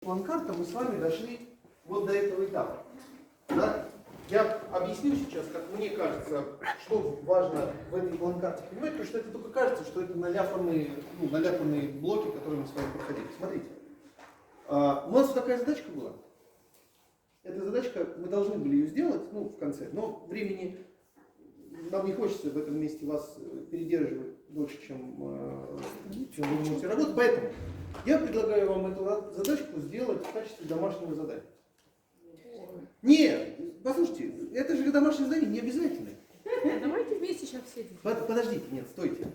План-карта мы с вами дошли вот до этого этапа. Да? Я объясню сейчас, как мне кажется, что важно в этой план-карте понимать, потому что это только кажется, что это наляпанные блоки, которые мы с вами проходили. Смотрите, у нас вот такая задачка была. Эта задачка, мы должны были ее сделать, в конце, но времени нам не хочется в этом месте вас передерживать больше, чем вы можете работать. Поэтому я предлагаю вам эту задачку сделать в качестве домашнего задания. Нет, послушайте, это же домашнее задание не обязательно. Давайте вместе сейчас все. Подождите, нет, стойте.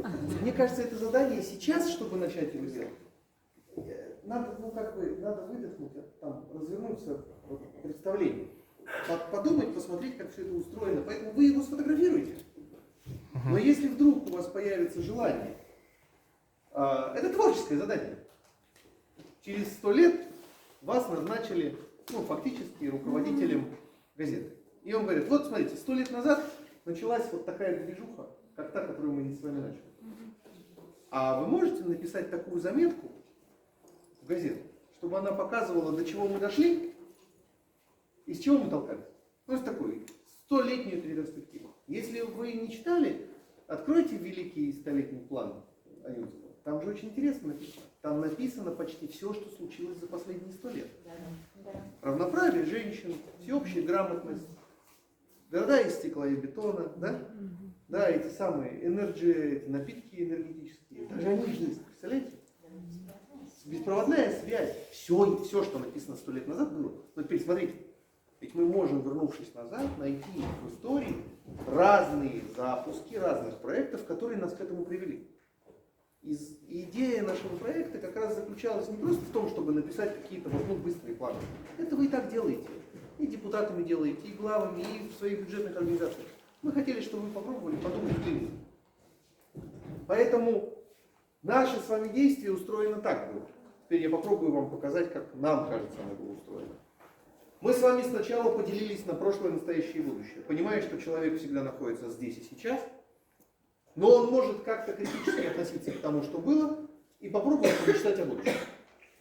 Мне кажется, это задание сейчас, чтобы начать его делать, надо, надо выдохнуть, там, развернуться в представлении. Подумать, посмотреть, как все это устроено. Поэтому вы его сфотографируете. Но если вдруг у вас появится желание, это творческое задание. Через 100 лет вас назначили, фактически руководителем газеты. И он говорит, вот смотрите, 100 лет назад началась вот такая движуха, как та, которую мы с вами начали. А вы можете написать такую заметку в газету, чтобы она показывала, до чего мы дошли и с чего мы толкались. То есть такой 100-летнюю ретроспективу. Если вы не читали, откройте великий 100-летний план Анюнского. Там же очень интересно написано. Там написано почти все, что случилось за последние 100 лет. Равноправие женщин, всеобщая грамотность, города из стекла и бетона, да, эти самые эти напитки энергетические, даже они есть, представляете? Беспроводная связь, все, что написано 100 лет назад было. Но теперь смотрите, ведь мы можем, вернувшись назад, найти в истории разные запуски разных проектов, которые нас к этому привели. Идея нашего проекта как раз заключалась не просто в том, чтобы написать какие-то быстрые планы. Это вы и так делаете. И депутатами делаете, и главами, и в своих бюджетных организациях. Мы хотели, чтобы вы попробовали подумать длинно. Поэтому наши с вами действия устроены так было. Теперь я попробую вам показать, как нам кажется оно было устроено. Мы с вами сначала поделились на прошлое, настоящее и будущее. Понимая, что человек всегда находится здесь и сейчас, но он может как-то критически относиться к тому, что было, и попробовать помечтать о будущем.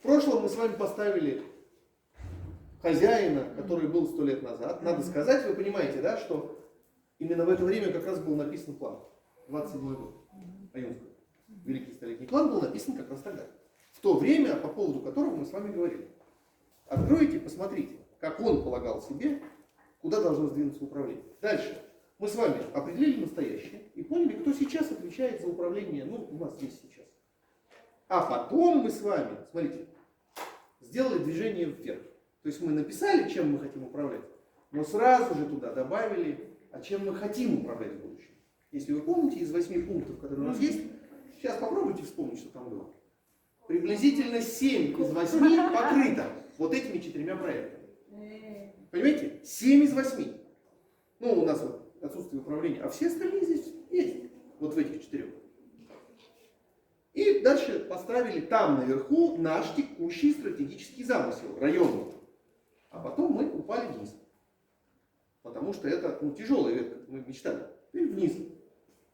В прошлом мы с вами поставили хозяина, который был 100 лет назад. Надо сказать, вы понимаете, да, что именно в это время как раз был написан план. 27-й год. Анюнского. Великий 100-летний план был написан как раз тогда. В то время, по поводу которого мы с вами говорили. Откройте, посмотрите, как он полагал себе, куда должно сдвинуться управление. Дальше. Мы с вами определили настоящее и поняли, кто сейчас отвечает за управление, у нас здесь сейчас. А потом мы с вами, смотрите, сделали движение вверх. То есть мы написали, чем мы хотим управлять, но сразу же туда добавили, чем мы хотим управлять в будущем. Если вы помните, из 8 пунктов, которые у нас есть, сейчас попробуйте вспомнить, что там было. Приблизительно 7 из 8 покрыто вот этими 4 проектами. Понимаете? 7 из 8. У нас отсутствие управления, а все остальные здесь есть. Вот в этих 4. И дальше поставили там наверху наш текущий стратегический замысел, районный. А потом мы упали вниз. Потому что это тяжелая ветка, мы мечтали. И вниз.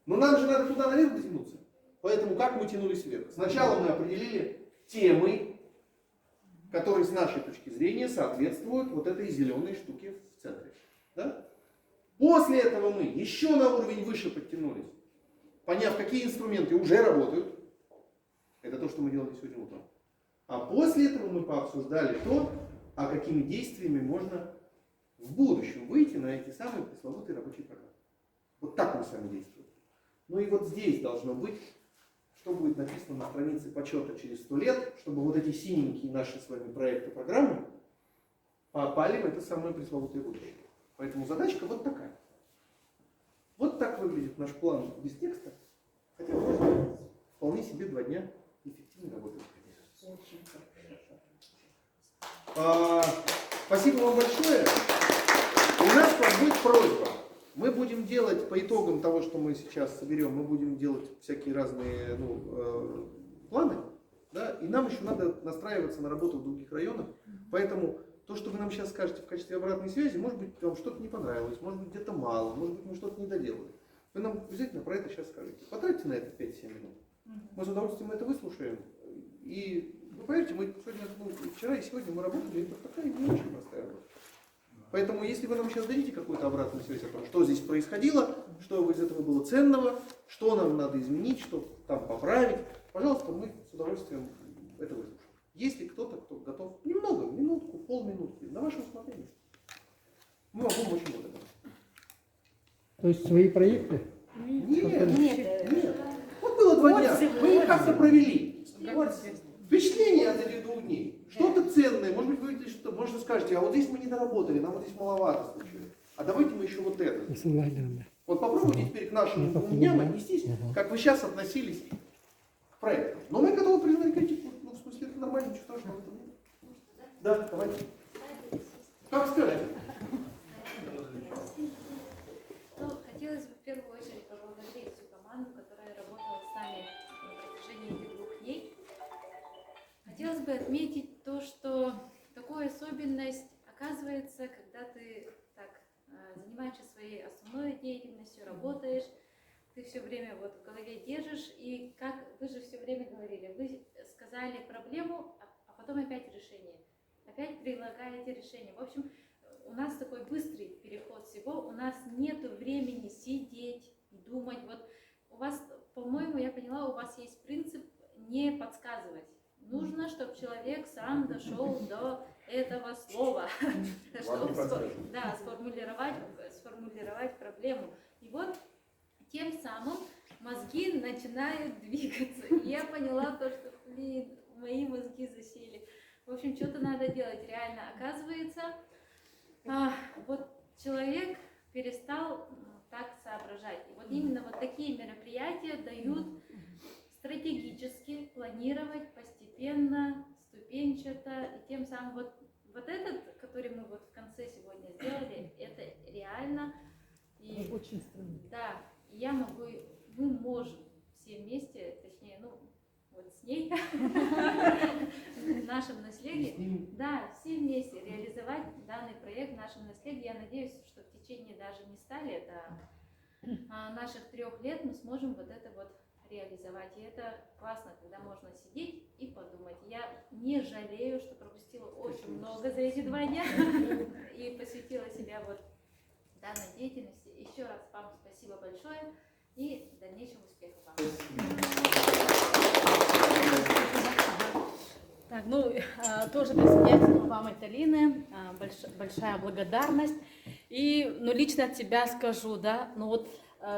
Но нам же надо туда наверх дотянуться. Поэтому как мы тянулись вверх? Сначала мы определили темы, которые с нашей точки зрения соответствуют вот этой зеленой штуке в центре. Да? После этого мы еще на уровень выше подтянулись, поняв, какие инструменты уже работают. Это то, что мы делали сегодня утром. А после этого мы пообсуждали то, а какими действиями можно в будущем выйти на эти самые пресловутые рабочие программы. Вот так мы с вами действуем. И вот здесь должно быть, что будет написано на странице почета через 100 лет, чтобы вот эти синенькие наши с вами проекты, программы попали в это самое пресловутое будущее. Поэтому задачка вот такая. Вот так выглядит наш план без текста. Хотя можно вполне себе 2 дня эффективно работать. Спасибо вам большое. У нас к вам будет просьба. Мы будем делать по итогам того, что мы сейчас соберем, мы будем делать всякие разные планы. Да? И нам еще надо настраиваться на работу в других районах. Поэтому то, что вы нам сейчас скажете в качестве обратной связи, может быть, вам что-то не понравилось, может быть, где-то мало, может быть, мы что-то не доделали. Вы нам обязательно про это сейчас скажете. Потратьте на это 5-7 минут. Мы с удовольствием это выслушаем и Вы поверьте, мы сегодня, вчера и сегодня мы работали, это такая не очень простая работа. Поэтому, если вы нам сейчас дадите какую-то обратную связь о том, что здесь происходило, что из этого было ценного, что нам надо изменить, что там поправить, пожалуйста, мы с удовольствием это выслушаем. Есть ли кто-то, кто готов немного, минутку, полминутки, на ваше усмотрение? Мы вам будем очень благодарны. То есть свои проекты? Нет. Вот было 2 дня, мы их как-то провели. Впечатление от этих 2 дней. Что-то ценное, может быть, вы увидите что-то, может, вы скажете, а вот здесь мы не доработали, нам вот здесь маловато случилось. А давайте мы еще вот это. Вот попробуйте теперь к нашим 2 дням отнестись, как вы сейчас относились к проекту. Но мы готовы признать критику. Ну, в смысле, это нормально, ничего страшного в этом нет. Да, давайте. Как сказать? Ну, хотелось бы в первую очередь поблагодарить всю команду, которая работала с нами на протяжении этих 2 дней. Хотелось бы отметить то, что такую особенность оказывается, когда ты так занимаешься своей основной деятельностью, работаешь, ты все время вот в голове держишь, и как вы же все время говорили, вы сказали проблему, а потом опять решение, опять предлагаете решение. В общем, у нас такой быстрый переход всего, у нас нет времени сидеть, думать. Вот у вас, по-моему, я поняла, у вас есть принцип не подсказывать. Нужно, чтобы человек сам дошел до этого слова, чтобы сформулировать проблему. И вот тем самым мозги начинают двигаться. И я поняла то, что, мои мозги засели. В общем, что-то надо делать. Реально, оказывается, вот человек перестал так соображать. И вот именно вот такие мероприятия дают стратегически планировать постепенно, ступенчато, и тем самым вот этот, который мы вот в конце сегодня сделали, это реально. И, очень странно. да, мы можем все вместе, точнее, вот с ней, в нашем наследии, да, все вместе реализовать данный проект в нашем наследии. Я надеюсь, что в течение даже не 100 лет, а наших 3 лет мы сможем вот это вот реализовать. И это классно, когда можно сидеть и подумать. Я не жалею, что пропустила очень много за эти 2 дня и посвятила себя вот данной деятельности. Еще раз вам спасибо большое и дальнейших успехов вам. Так, тоже присоединяюсь к словам Айталины, большая благодарность. И, лично от себя скажу, да,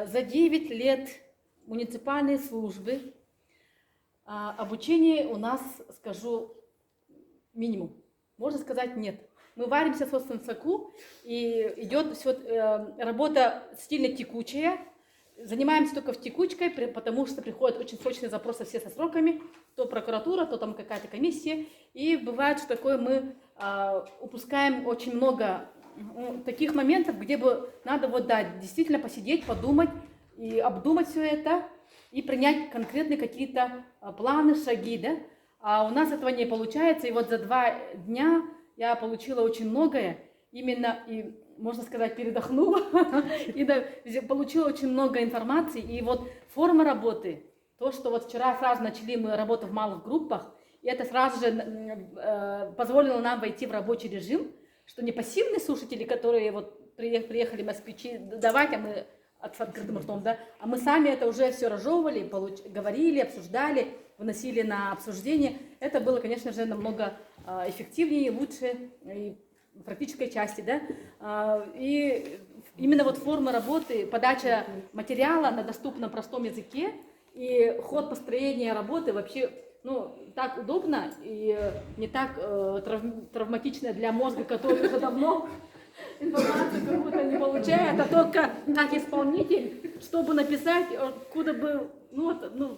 за 9 лет муниципальной службы обучение у нас, скажу, минимум. Можно сказать, нет. Мы варимся в собственном соку, и идет работа стильно текучая. Занимаемся только в текучкой, потому что приходят очень срочные запросы все со сроками. То прокуратура, то там какая-то комиссия. И бывает, что такое мы упускаем очень много таких моментов, где бы надо действительно посидеть, подумать и обдумать все это, и принять конкретные какие-то планы, шаги, да? А у нас этого не получается, и вот за 2 дня я получила очень многое, именно, и, можно сказать, передохнула, и получила очень много информации, и вот форма работы, то, что вот вчера сразу начали мы работу в малых группах, и это сразу же позволило нам войти в рабочий режим, что не пассивные слушатели, которые вот приехали москвичи давать, а мы с открытым ртом, да, а мы сами это уже все разжевывали, говорили, обсуждали, выносили на обсуждение. Это было, конечно же, намного эффективнее, лучше и в практической части, да. И именно вот форма работы, подача материала на доступном простом языке и ход построения работы вообще, так удобно и не так травматично для мозга, который уже давно информацию какую-то не получает, а только как исполнитель, чтобы написать, куда бы,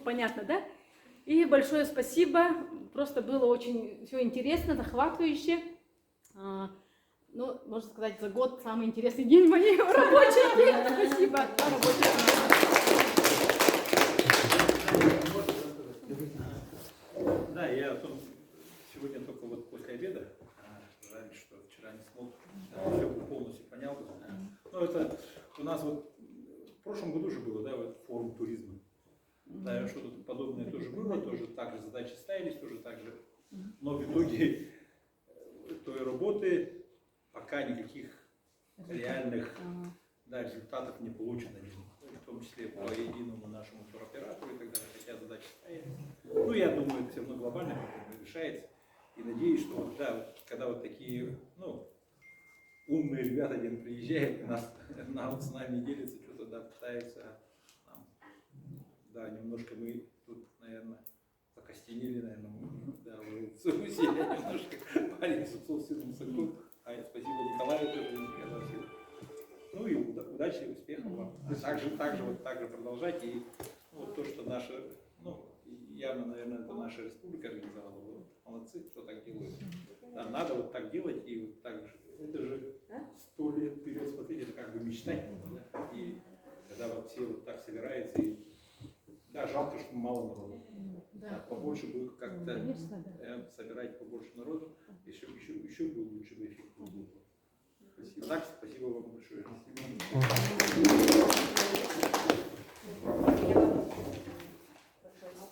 понятно, да? И большое спасибо, просто было очень все интересно, захватывающе. Можно сказать, за год самый интересный день моей рабочий день. Спасибо. Да, я сегодня только вот после обеда, жаль, что вчера не смог все полностью понял. Но это у нас вот в прошлом году же было, да, вот форум туризма. Да, что-то подобное тоже было, тоже так же задачи ставились, тоже так же Но в итоге той работы пока никаких реальных результатов не получено, в том числе по единому нашему туроператору и так далее, хотя задача стоит. Ну, я думаю, это все равно глобально решается. И надеюсь, что вот, да, вот, когда вот такие, ну, умные ребята один приезжают, вот с нами делятся, что-то да, пытаются нам, да, немножко мы тут, наверное, закостенели, наверное, мы, да, усилия немножко парень с собственным соку. А спасибо Николаю тоже. Ну и удачи, успехов вам. Так же продолжать. И вот то, что наша, ну, явно, наверное, это наша республика организовала. Вот, молодцы, кто так делает. Да, надо вот так делать и вот так же. Это же 100 лет вперед смотреть, это как бы мечтать. Да? И когда вот все вот так собираются, и да, жалко, что мало народу. Да, побольше бы как-то собирать побольше народу, еще бы лучше бы эффект был. Спасибо. Так, спасибо вам большое.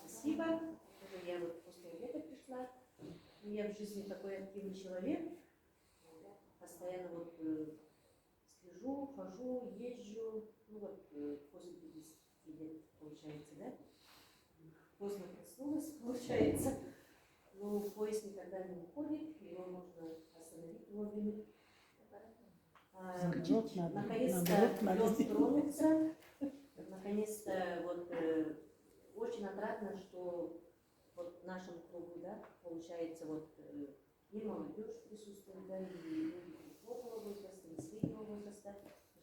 Спасибо. Я вот после обеда пришла. Я в жизни такой активный человек. Постоянно вот слежу, хожу, езжу. Ну вот после 50 лет получается, да? Поздно проснулась, получается. Но поезд никогда не уходит, его можно остановить вовремя. Наконец-то лед тронется. Наконец-то вот очень отрадно, что вот в нашем кругу, да, получается вот и молодежь присутствует, да, и люди преклонного возраста, и среднего возраста.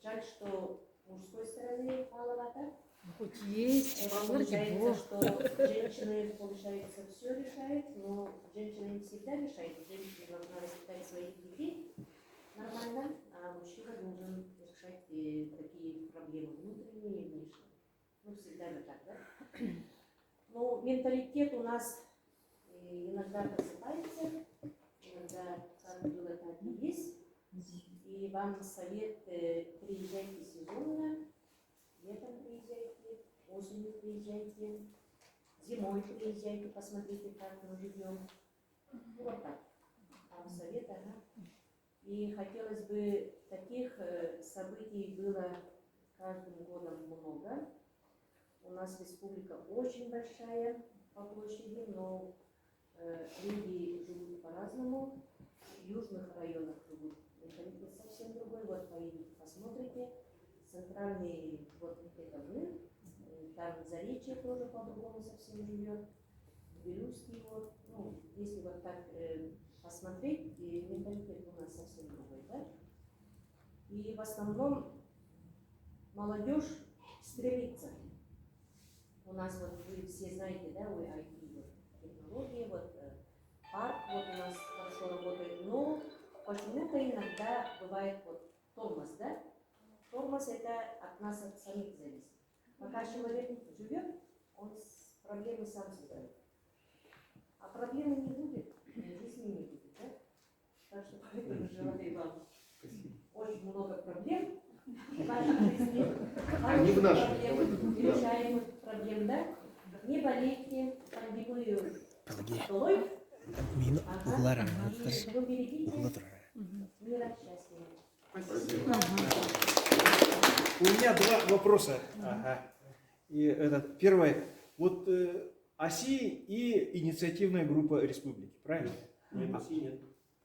Жаль, что мужской стороны маловато. Хоть есть, Это получается, что женщины, получается, все решают, но женщина не всегда решает. Женщина должна воспитать своих детей нормально, а мужчина должен решать такие проблемы внутренние и внешние. Ну, всегда же так, да? Но менталитет у нас иногда просыпается, иногда, как было, так и есть. И вам совет, приезжайте сезонно, летом приезжайте, осенью приезжайте, зимой приезжайте, посмотрите, как мы живем. Ну, вот так. Вам совет, ага. И хотелось бы таких событий было каждым годом много. У нас республика очень большая по площади, но люди живут по-разному. В южных районах живут менталитет совсем другой. Вот поедете, посмотрите. Центральный, вот это вы. Там Заречье тоже по-другому совсем живет. Вилюйский, вот. Ну, если вот так посмотреть, и менталитет у нас совсем другой, да? И в основном молодежь стремится. У нас вот вы все знаете, да, вы IT, вот, технологии, вот парк вот у нас хорошо работает, но почему-то иногда бывает вот тормоз, да? Тормоз это от нас от самих зависит. Пока человек живет, он проблемы сам создает. А проблемы не будет, жизни не будет, да? Так что поэтому желаю вам очень много проблем в нашей жизни. Они в нашей. Решаемых проблем, да? Не болейте, пандемию долой. Ага. И вы берегите мира, счастья. Спасибо. У меня два вопроса. И этот, первое. Вот ОСИ и инициативная группа республики, правильно?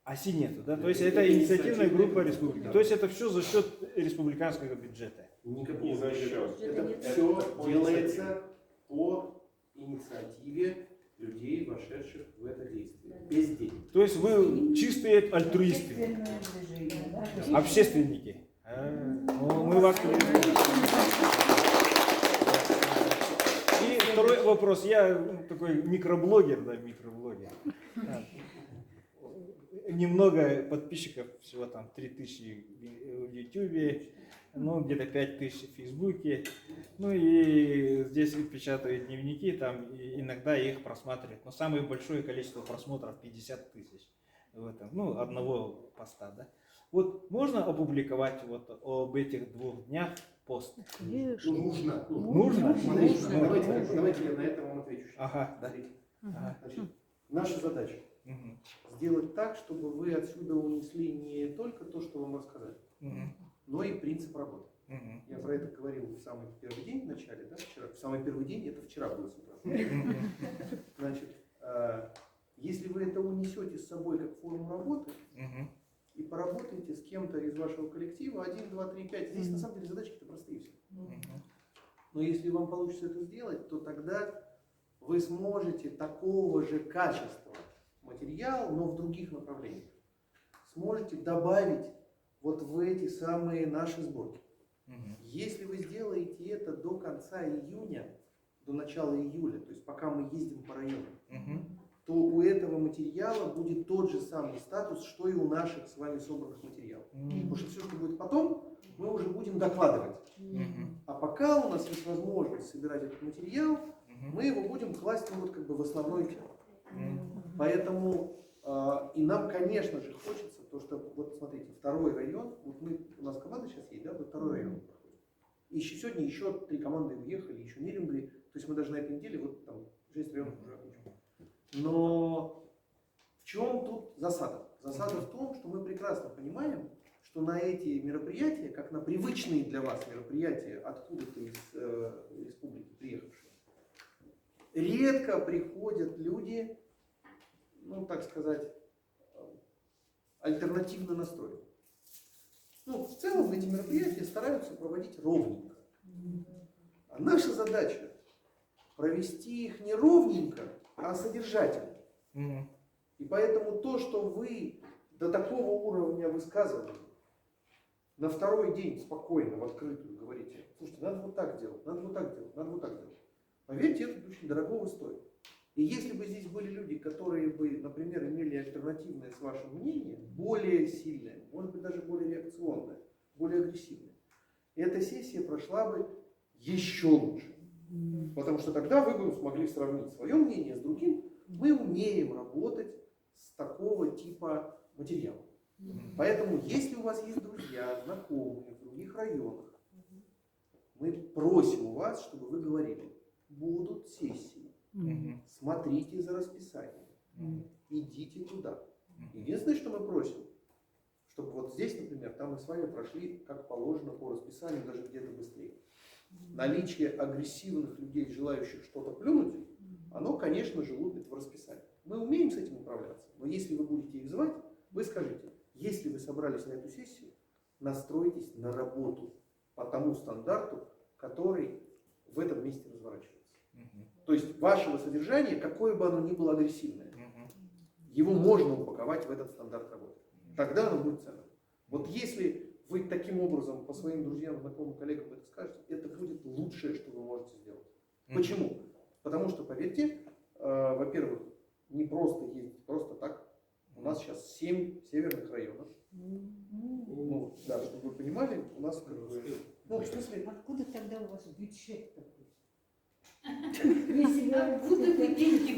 ОСИ нету, да? То есть это инициативная группа республики. То есть это все за счет республиканского бюджета. Никакого за счет. Это все делается по инициативе людей, вошедших в это действие. Без денег. То есть вы чистые альтруисты, общественники. Ну, мы вас приветствуем. И второй вопрос. Я такой микроблогер, да, микроблогер. Немного подписчиков, всего там 3000 в YouTube, ну где-то 5000 в Фейсбуке. Ну и здесь печатают дневники, там и иногда их просматривают. Но самое большое количество просмотров 50 000 в этом, ну одного поста, да. Вот можно опубликовать вот об этих 2 днях пост? Нужно. Нужно? Давайте я на это вам отвечу. Ага, да. Значит, наша задача Мгм. Сделать так, чтобы вы отсюда унесли не только то, что вам рассказали, Мгм. но и принцип работы. Мгм. Я про это говорил в самый первый день в начале, да, вчера. В самый первый день, это вчера было с утра. Мгм. Значит, если вы это унесете с собой как форму работы Мгм. и поработаете с кем-то из вашего коллектива, 1, 2, 3, 5, здесь на самом деле задачки-то простые все. Мгм. Но если вам получится это сделать, то тогда вы сможете такого же качества материал, но в других направлениях, сможете добавить вот в эти самые наши сборки. Мгм. Если вы сделаете это до конца июня, до начала июля, то есть пока мы ездим по району, Мгм. то у этого материала будет тот же самый статус, что и у наших с вами собранных материалов. Потому что все, что будет потом, мы уже будем докладывать. Мгм. А пока у нас есть возможность собирать этот материал, Мгм. мы его будем класть ну, вот как бы в основной тему. Мгм. Поэтому и нам, конечно же, хочется, то, что, вот смотрите, второй район, вот у нас команда сейчас есть, да, вот второй район проходит. И сегодня еще 3 команды уехали, еще Нерюнгри, то есть мы даже на этой неделе, вот там 6 районов уже окончим. Но в чем тут засада? Засада в том, что мы прекрасно понимаем, что на эти мероприятия, как на привычные для вас мероприятия откуда-то из республики приехавшие, редко приходят люди, ну, так сказать, альтернативно настроенные. Ну, в целом эти мероприятия стараются проводить ровненько. А наша задача провести их не ровненько, а содержательно. Мгм. И поэтому то, что вы до такого уровня высказывания на второй день спокойно, в открытую говорите, слушайте, надо вот так делать, надо вот так делать, надо вот так делать. Поверьте, это очень дорогого стоит. И если бы здесь были люди, которые бы, например, имели альтернативное с вашим мнением, более сильное, может быть даже более реакционное, более агрессивное, эта сессия прошла бы еще лучше. Потому что тогда вы бы смогли сравнить свое мнение с другим. Мы умеем работать с такого типа материала. Поэтому, если у вас есть друзья, знакомые в других районах, мы просим у вас, чтобы вы говорили, будут сессии, Мгм. смотрите за расписанием, Мгм. идите туда. Единственное, что мы просим, чтобы вот здесь, например, там мы с вами прошли как положено по расписанию, даже где-то быстрее. Наличие агрессивных людей, желающих что-то плюнуть, оно, конечно же, лупит в расписание. Мы умеем с этим управляться, но если вы будете их звать, вы скажите, если вы собрались на эту сессию, настройтесь на работу по тому стандарту, который в этом месте разворачивается. Мгм. То есть вашего содержания, какое бы оно ни было агрессивное, Мгм. его можно упаковать в этот стандарт работы. Тогда оно будет ценным. Вот если вы таким образом по своим друзьям, знакомым, коллегам это скажете, это будет лучшее, что вы можете сделать. Мгм. Почему? Потому что, поверьте, во-первых, не просто ездить, просто так. У нас сейчас 7 северных районов. Ну, да, чтобы вы понимали, у нас как бы... Ну, в смысле, Откуда тогда у вас бюджет такой? Если вы Откуда вы деньги